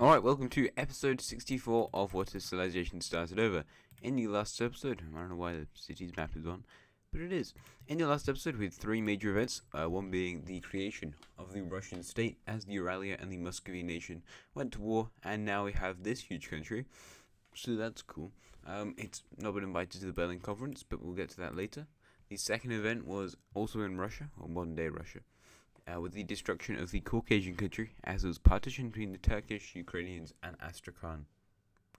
Alright, welcome to episode 64 of What If Civilization Started Over. In the last episode, I don't know why the city's map is on, but it is. In the last episode, we had three major events, one being the creation of the Russian state as the Uralia and the Muscovy nation went to war, and now we have this huge country, so that's cool. It's not been invited to the Berlin Conference, but we'll get to that later. The second event was also in Russia, or modern-day Russia. With the destruction of the Caucasian country, as it was partitioned between the Turkish, Ukrainians, and Astrakhan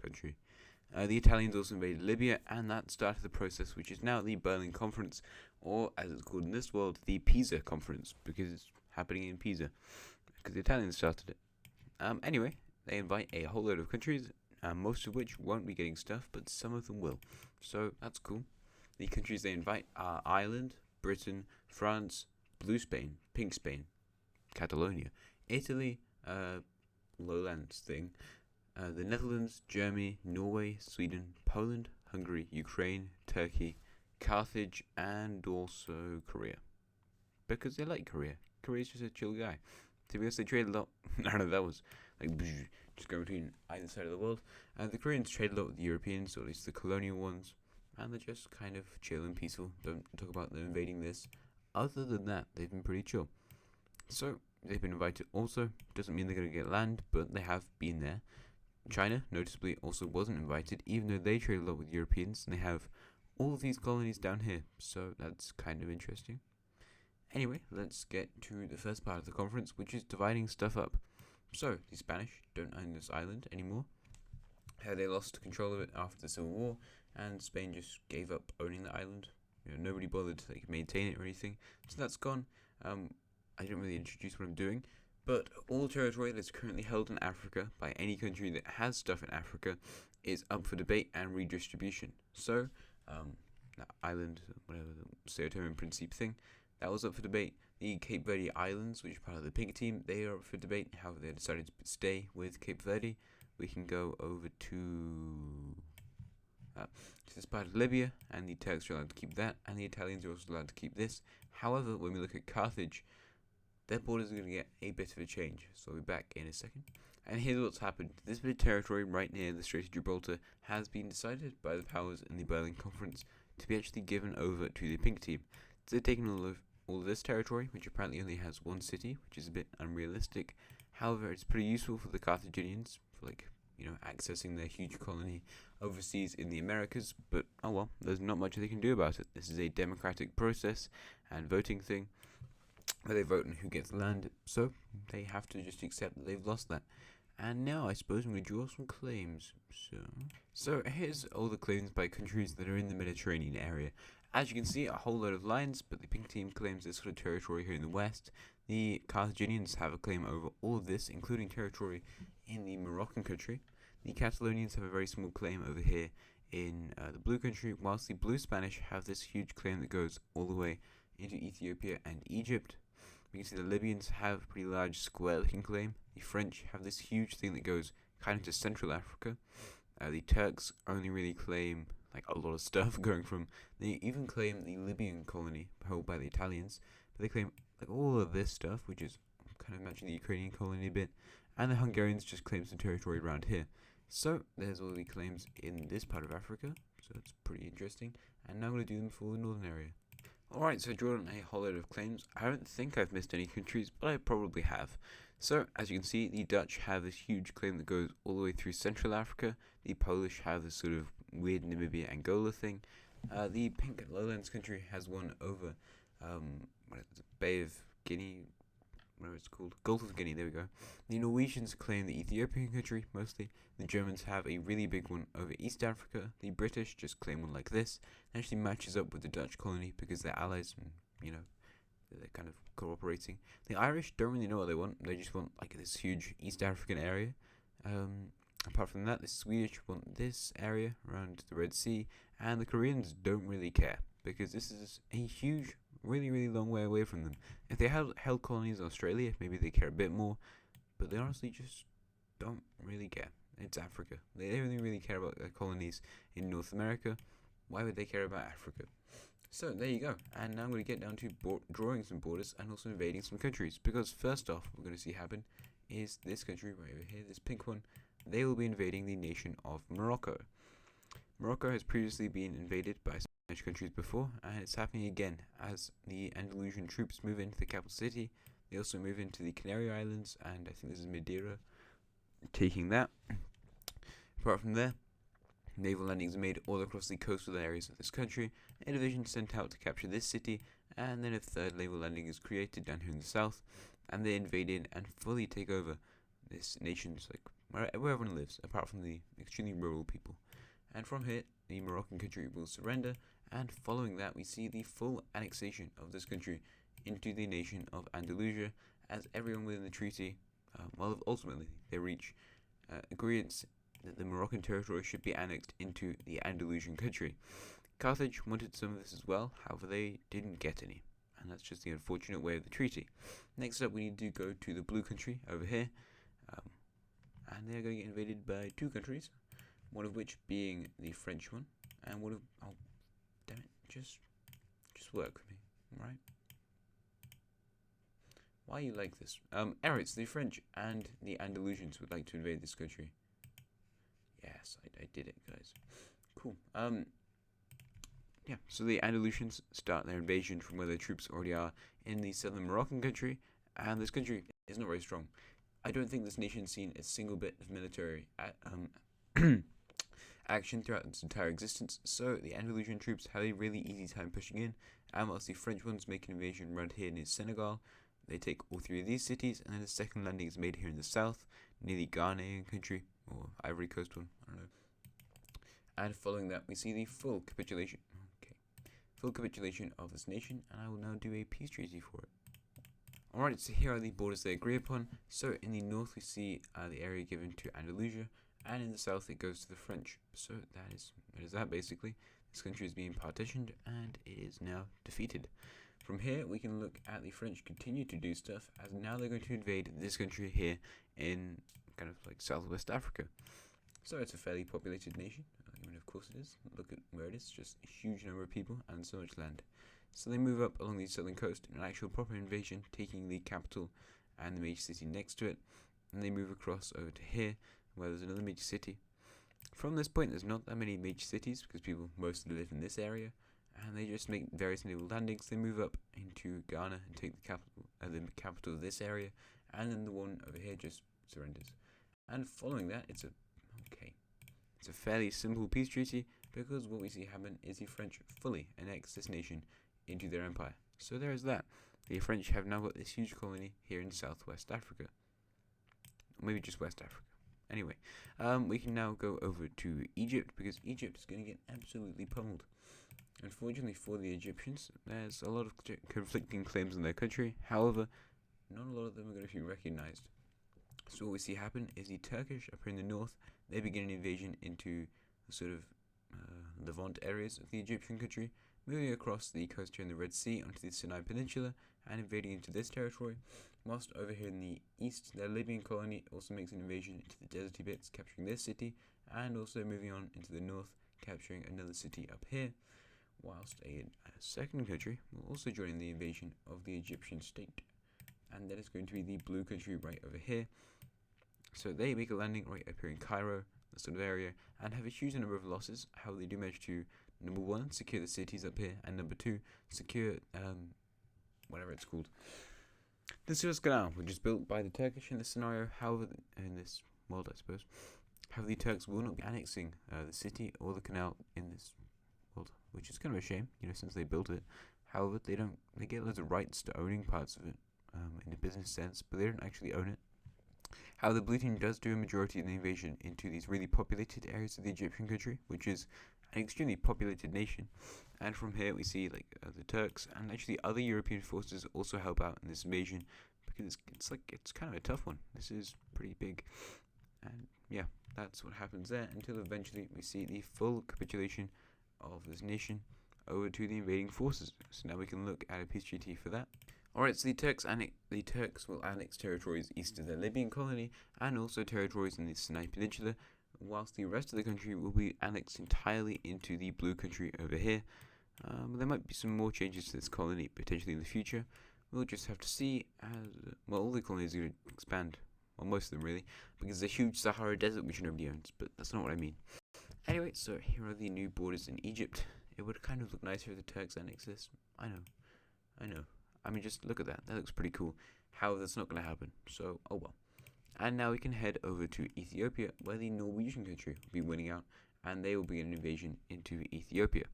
country. The Italians also invaded Libya, and that started the process which is now the Berlin Conference, or as it's called in this world, the Pisa Conference, because it's happening in Pisa, because the Italians started it. Anyway, they invite a whole load of countries, most of which won't be getting stuff, but some of them will. So that's cool. The countries they invite are Ireland, Britain, France, Blue Spain, Pink Spain, Catalonia, Italy, Lowlands thing, the Netherlands, Germany, Norway, Sweden, Poland, Hungary, Ukraine, Turkey, Carthage, and also Korea. Because they like Korea. Korea's just a chill guy. To be honest, they trade a lot. I don't know, that was like just going between either side of the world. The Koreans trade a lot with the Europeans, or at least the colonial ones, and they're just kind of chill and peaceful. Don't talk about them invading this. Other than that, they've been pretty chill. So, they've been invited also. Doesn't mean they're going to get land, but they have been there. China, noticeably, also wasn't invited, even though they trade a lot with Europeans, and they have all of these colonies down here. So, that's kind of interesting. Anyway, let's get to the first part of the conference, which is dividing stuff up. So, the Spanish don't own this island anymore. They lost control of it after the Civil War, and Spain just gave up owning the island. Nobody bothered to maintain it or anything, so that's gone. I didn't really introduce what I'm doing, but all territory that's currently held in Africa by any country that has stuff in Africa is up for debate and redistribution. So, that island, whatever the Sao Tome and Principe thing, that was up for debate. The Cape Verde Islands, which are part of the pink team, they are up for debate. However, they decided to stay with Cape Verde. We can go over to this part of Libya, and the Turks are allowed to keep that, and the Italians are also allowed to keep this. However, when we look at Carthage, their borders are going to get a bit of a change, so I'll be back in a second. And here's what's happened. This bit of territory right near the Strait of Gibraltar has been decided by the powers in the Berlin Conference to be actually given over to the pink team. So they've taken all of this territory, which apparently only has one city, which is a bit unrealistic. However, it's pretty useful for the Carthaginians, for accessing their huge colony overseas in the Americas, but oh well, there's not much they can do about it. This is a democratic process and voting thing where they vote on who gets land, so they have to just accept that they've lost that. And now I suppose I'm going to draw some claims. So here's all the claims by countries that are in the Mediterranean area. As you can see, a whole load of lines, but the pink team claims this sort of territory here in the west. The Carthaginians have a claim over all of this, including territory in the Moroccan country. The Catalonians have a very small claim over here in the blue country, whilst the blue Spanish have this huge claim that goes all the way into Ethiopia and Egypt. We can see the Libyans have a pretty large square-looking claim. The French have this huge thing that goes kind of to Central Africa. The Turks only really claim a lot of stuff going from. They even claim the Libyan colony held by the Italians, but they claim all of this stuff, which is kind of matching the Ukrainian colony a bit, and the Hungarians just claim some territory around here. So there's all the claims in this part of Africa, so it's pretty interesting. And now I'm going to do them for the northern area. Alright, so I drew on a whole load of claims. I don't think I've missed any countries, but I probably have. So, as you can see, the Dutch have this huge claim that goes all the way through Central Africa. The Polish have this sort of weird Namibia-Angola thing. The pink lowlands country has one over the Bay of Guinea, whatever it's called, Gulf of Guinea, there we go. The Norwegians claim the Ethiopian country, mostly. The Germans have a really big one over East Africa. The British just claim one like this. It actually matches up with the Dutch colony because they're allies and, they're kind of cooperating. The Irish don't really know what they want. They just want, this huge East African area. Apart from that, the Swedish want this area around the Red Sea. And the Koreans don't really care because this is a huge, really, really long way away from them. If they had held colonies in Australia, maybe they care a bit more, but they honestly just don't really care. It's Africa. They don't really care about their colonies in North America. Why would they care about Africa? So there you go. And now I'm going to get down to drawing some borders and also invading some countries. Because first off, we're going to see happen is this country right over here, this pink one. They will be invading the nation of Morocco. Morocco has previously been invaded by Spanish countries before, and it's happening again as the Andalusian troops move into the capital city. They also move into the Canary Islands, and I think this is Madeira, taking that. Apart from there, naval landings made all across the coastal areas of this country, a division sent out to capture this city, and then a third naval landing is created down here in the south, and they invade in and fully take over this nation's, like, where everyone lives, apart from the extremely rural people. And from here, the Moroccan country will surrender, and following that, we see the full annexation of this country into the nation of Andalusia, as everyone within the treaty, ultimately they reach agreements that the Moroccan territory should be annexed into the Andalusian country. Carthage wanted some of this as well, however they didn't get any, and that's just the unfortunate way of the treaty. Next up, we need to go to the blue country over here, and they're going to get invaded by two countries, one of which being the French one, and one of, oh, damn it, just work with me, right? Why are you like this? It's the French and the Andalusians would like to invade this country. Yes, I did it, guys. Cool. Yeah, so the Andalusians start their invasion from where their troops already are in the southern Moroccan country, and this country is not very strong. I don't think this nation's seen a single bit of military action throughout its entire existence, so the Andalusian troops have a really easy time pushing in, and whilst the French ones make an invasion right here near Senegal, they take all three of these cities, and then the second landing is made here in the south, near the Ghanaian country, or Ivory Coast one, I don't know. And following that, we see the full capitulation of this nation, and I will now do a peace treaty for it. Alright, so here are the borders they agree upon. So in the north we see the area given to Andalusia, and in the south it goes to the French. So that is that basically. This country is being partitioned, and it is now defeated. From here we can look at the French continue to do stuff, as now they're going to invade this country here in kind of like southwest Africa. So it's a fairly populated nation. I mean, of course it is. Look at where it is, just a huge number of people and so much land. So they move up along the southern coast in an actual proper invasion, taking the capital and the major city next to it. And they move across over to here, where there's another major city. From this point, there's not that many major cities, because people mostly live in this area. And they just make various naval landings. They move up into Ghana and take the capital of this area. And then the one over here just surrenders. And following that, it's a fairly simple peace treaty, because what we see happen is the French fully annex this nation into their empire. So there is that. The French have now got this huge colony here in southwest Africa. Or maybe just West Africa. Anyway, we can now go over to Egypt, because Egypt is going to get absolutely pummeled. Unfortunately for the Egyptians, there's a lot of conflicting claims in their country. However, not a lot of them are going to be recognized. So what we see happen is the Turkish up here in the north, they begin an invasion into the sort of Levant areas of the Egyptian country, moving across the coast here in the Red Sea onto the Sinai Peninsula and invading into this territory, whilst over here in the east, their Libyan colony also makes an invasion into the deserty bits, capturing this city, and also moving on into the north, capturing another city up here, whilst a second country will also join in the invasion of the Egyptian state, and that is going to be the blue country right over here. So they make a landing right up here in Cairo, the sort of area, and have a huge number of losses. How they do manage to, number one, secure the cities up here, and number two, secure whatever it's called, the Suez Canal, which is built by the Turkish in this scenario. However, in this world, I suppose, how the Turks will not be annexing the city or the canal in this world, which is kind of a shame, since they built it. However, they get loads of rights to owning parts of it in a business sense, but they don't actually own it. How the blue team does do a majority of the invasion into these really populated areas of the Egyptian country, which is an extremely populated nation. And from here we see the Turks and actually other European forces also help out in this invasion, because it's kind of a tough one. This is pretty big, and yeah, that's what happens there until eventually we see the full capitulation of this nation over to the invading forces. So now we can look at a peace treaty for that. Alright, so the Turks will annex territories east of their Libyan colony and also territories in the Sinai Peninsula, whilst the rest of the country will be annexed entirely into the blue country over here. There might be some more changes to this colony potentially in the future. We'll just have to see, as well, all the colonies are going to expand. well, most of them really, because the huge Sahara Desert which nobody owns, but that's not what I mean. Anyway, so here are the new borders in Egypt. It would kind of look nicer if the Turks annexed this. I know. I mean, just look at that. That looks pretty cool. How that's not going to happen. So, oh well. And now we can head over to Ethiopia, where the Norwegian country will be winning out, and they will begin an invasion into Ethiopia.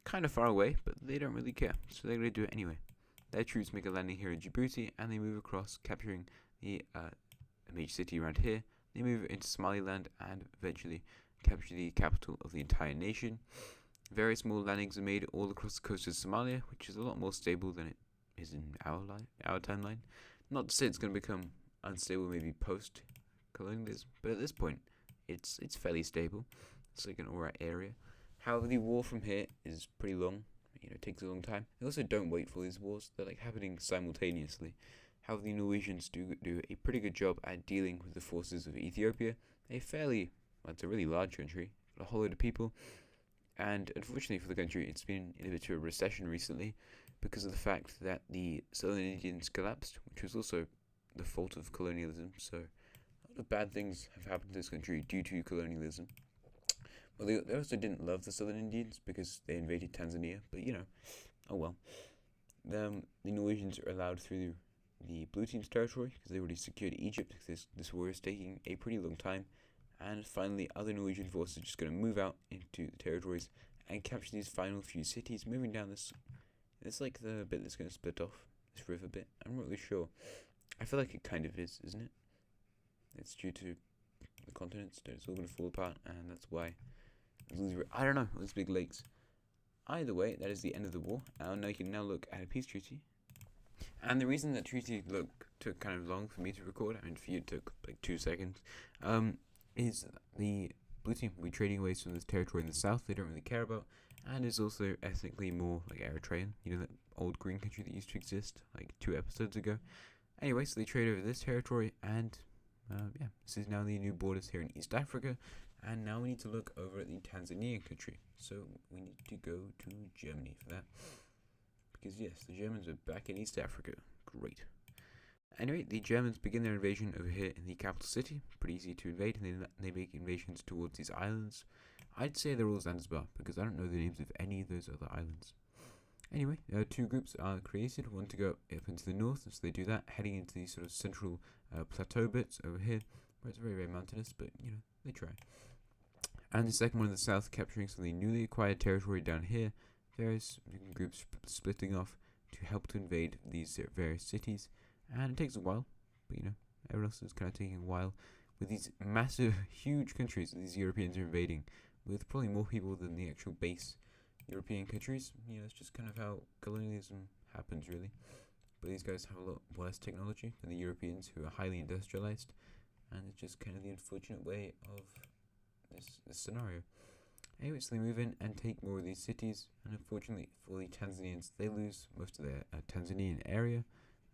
Kind of far away, but they don't really care, so they're going to do it anyway. Their troops make a landing here in Djibouti, and they move across, capturing the major city around here. They move into Somaliland, and eventually capture the capital of the entire nation. Very small landings are made all across the coast of Somalia, which is a lot more stable than it is in our timeline. Not to say it's going to become unstable maybe post-colonialism, but at this point, it's fairly stable. It's like an alright area. However, the war from here is pretty long. It takes a long time. They also don't wait for these wars. They're like happening simultaneously. However, the Norwegians do a pretty good job at dealing with the forces of Ethiopia. It's a really large country, a whole load of people. And unfortunately for the country, it's been in a bit of a recession recently because of the fact that the Southern Indians collapsed, which was also the fault of colonialism. So a lot of bad things have happened to this country due to colonialism. Well, they also didn't love the Southern Indians because they invaded Tanzania, but oh well. The Norwegians are allowed through the Blue Team's territory because they already secured Egypt. This war is taking a pretty long time. And finally, other Norwegian forces are just going to move out into the territories and capture these final few cities, moving down this. It's like the bit that's going to split off this river bit. I'm not really sure. I feel like it kind of is, isn't it? It's due to the continents that it's all going to fall apart, and that's why. I don't know, these big lakes. Either way, that is the end of the war. Now you can now look at a peace treaty. And the reason that treaty took kind of long for me to record, I mean for you it took like 2 seconds, is the Blue Team will be trading away some of this territory in the south they don't really care about, and is also ethnically more like Eritrean, that old green country that used to exist like 2 episodes ago. Anyway, so they trade over this territory, and this is now the new borders here in East Africa. And now we need to look over at the Tanzanian country. So we need to go to Germany for that. Because yes, the Germans are back in East Africa. Great. Anyway, the Germans begin their invasion over here in the capital city. Pretty easy to invade, and they make invasions towards these islands. I'd say they're all Zanzibar, because I don't know the names of any of those other islands. Anyway, 2 groups are created. One to go up into the north, so they do that, heading into these sort of central plateau bits over here, where it's very, very mountainous, but, they try. And the second one in the south, capturing some of the newly acquired territory down here. Various groups splitting off to help to invade these various cities. And it takes a while, but everyone else is kind of taking a while. With these massive, huge countries that these Europeans are invading, with probably more people than the actual base European countries. It's just kind of how colonialism happens, really. But these guys have a lot worse technology than the Europeans, who are highly industrialized. And it's just kind of the unfortunate way of this scenario. Anyway, so they move in and take more of these cities, and unfortunately for the Tanzanians, they lose most of their Tanzanian area,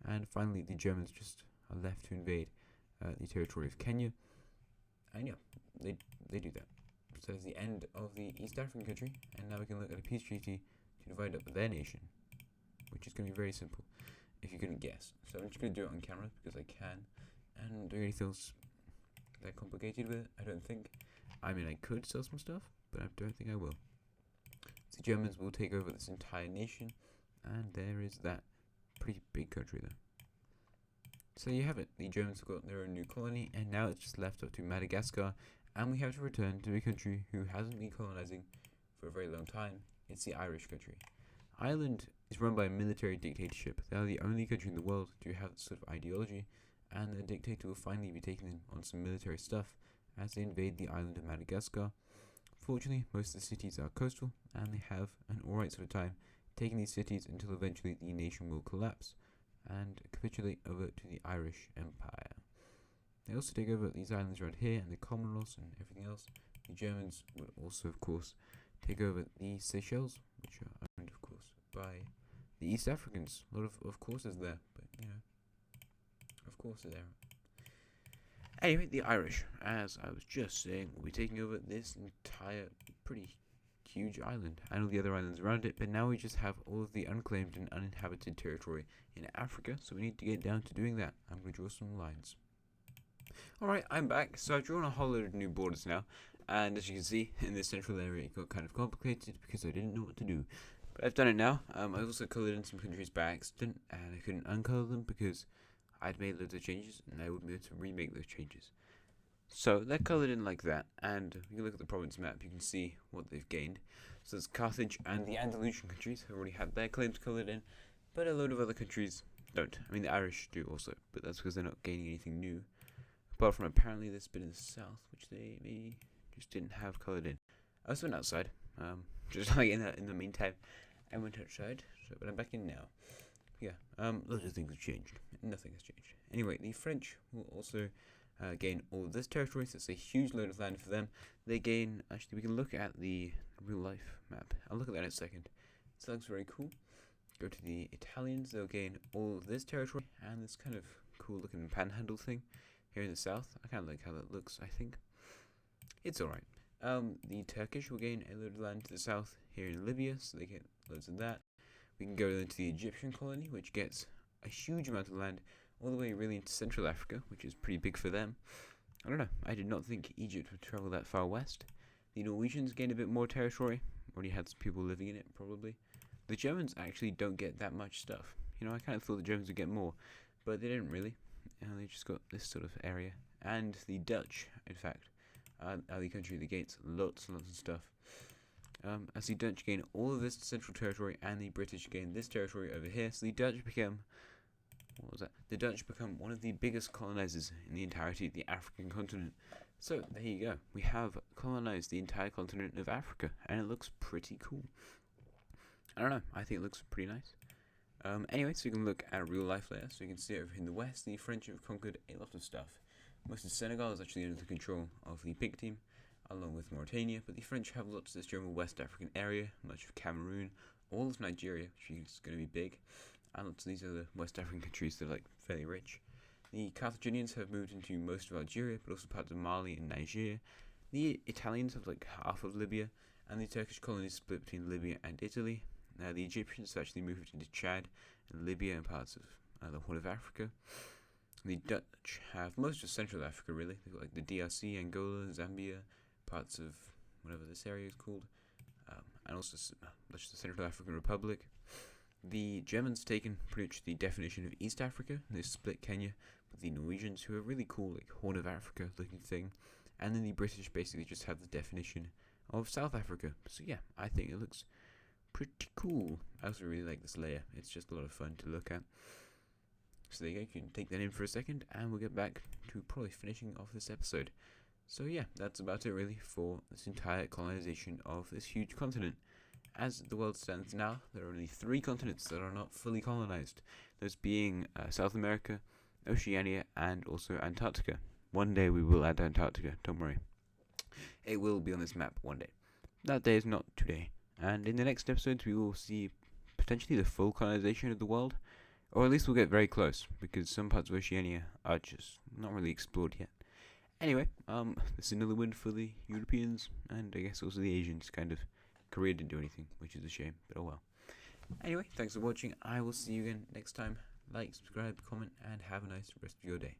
and finally the Germans just are left to invade the territory of Kenya, and they do that. So that's the end of the East African country, and now we can look at a peace treaty to divide up their nation, which is going to be very simple, if you couldn't guess. So I'm just going to do it on camera, because I can, and don't really feel that complicated with it, I don't think. I mean, I could sell some stuff, but I don't think I will. The Germans will take over this entire nation, and there is that pretty big country there. So you have it. The Germans have got their own new colony, and now it's just left up to Madagascar, and we have to return to a country who hasn't been colonizing for a very long time. It's the Irish country. Ireland is run by a military dictatorship. They are the only country in the world to have this sort of ideology, and the dictator will finally be taking them on some military stuff as they invade the island of Madagascar. Fortunately, most of the cities are coastal, and they have an alright sort of time taking these cities until eventually the nation will collapse and capitulate over to the Irish Empire. They also take over these islands around here and the Commonwealth and everything else. The Germans would also, of course, take over the Seychelles, which are owned, of course, by the East Africans. A lot of courses there, but of course they're there. Anyway, the Irish, as I was just saying, will be taking over this entire pretty huge island and all the other islands around it, but now we just have all of the unclaimed and uninhabited territory in Africa, so we need to get down to doing that. I'm going to draw some lines. Alright, I'm back. So I've drawn a whole load of new borders now, and as you can see, in this central area it got kind of complicated because I didn't know what to do. But I've done it now. I also coloured in some countries by accident, and I couldn't uncolour them because I'd made loads of changes, and I wouldn't be able to remake those changes. So they're coloured in like that, and if you look at the province map, you can see what they've gained. So there's Carthage and the Andalusian countries have already had their claims coloured in, but a load of other countries don't. I mean, the Irish do also, but that's because they're not gaining anything new. Apart from apparently this bit in the south, which they maybe just didn't have coloured in. I also went outside, just like in the meantime. I went outside, but I'm back in now. Yeah, lots of things have changed. Nothing has changed. Anyway, the French will also gain all of this territory, so it's a huge load of land for them. They gain, actually we can look at the real life map. I'll look at that in a second. So that looks very cool. Go to the Italians, they'll gain all of this territory, and this kind of cool looking panhandle thing here in the south. I kind of like how that looks, I think. It's alright. The Turkish will gain a load of land to the south here in Libya, so they get loads of that. We can go into the Egyptian colony, which gets a huge amount of land all the way really into Central Africa, which is pretty big for them. I don't know, I did not think Egypt would travel that far west. The Norwegians gain a bit more territory, already had some people living in it, probably. The Germans actually don't get that much stuff. You know, I kind of thought the Germans would get more, but they didn't really. They just got this sort of area. And the Dutch, in fact, are the country that gains lots and lots of stuff. As the Dutch gain all of this central territory, and the British gain this territory over here, so the Dutch become, what was that? The Dutch become one of the biggest colonizers in the entirety of the African continent. So there you go. We have colonized the entire continent of Africa, and it looks pretty cool. I don't know. I think it looks pretty nice. Anyway, so you can look at a real life layer. So you can see over in the west, the French have conquered a lot of stuff. Most of Senegal is actually under the control of the pink team, along with Mauritania, but the French have lots of this general West African area, much of Cameroon, all of Nigeria, which is going to be big, and lots of these other West African countries that are like fairly rich. The Carthaginians have moved into most of Algeria, but also parts of Mali and Niger. The Italians have like half of Libya, and the Turkish colonies split between Libya and Italy. The Egyptians have actually moved into Chad and Libya and parts of the Horn of Africa. The Dutch have most of Central Africa, really. They've got like the DRC, Angola, Zambia, parts of whatever this area is called, and also much of the Central African Republic. The Germans taken pretty much the definition of East Africa. They split Kenya with the Norwegians, who are really cool, like Horn of Africa looking thing. And then the British basically just have the definition of South Africa. So yeah, I think it looks pretty cool. I also really like this layer. It's just a lot of fun to look at. So there you go, you can take that in for a second, and we'll get back to probably finishing off this episode. So yeah, that's about it really for this entire colonization of this huge continent. As the world stands now, there are only 3 continents that are not fully colonized, those being South America, Oceania, and also Antarctica. One day we will add Antarctica, don't worry. It will be on this map one day. That day is not today. And in the next episodes we will see potentially the full colonization of the world, or at least we'll get very close, because some parts of Oceania are just not really explored yet. Anyway, this is another win for the Europeans, and I guess also the Asians. Kind of Korea didn't do anything, which is a shame, but oh well. Anyway, thanks for watching. I will see you again next time. Like, subscribe, comment, and have a nice rest of your day.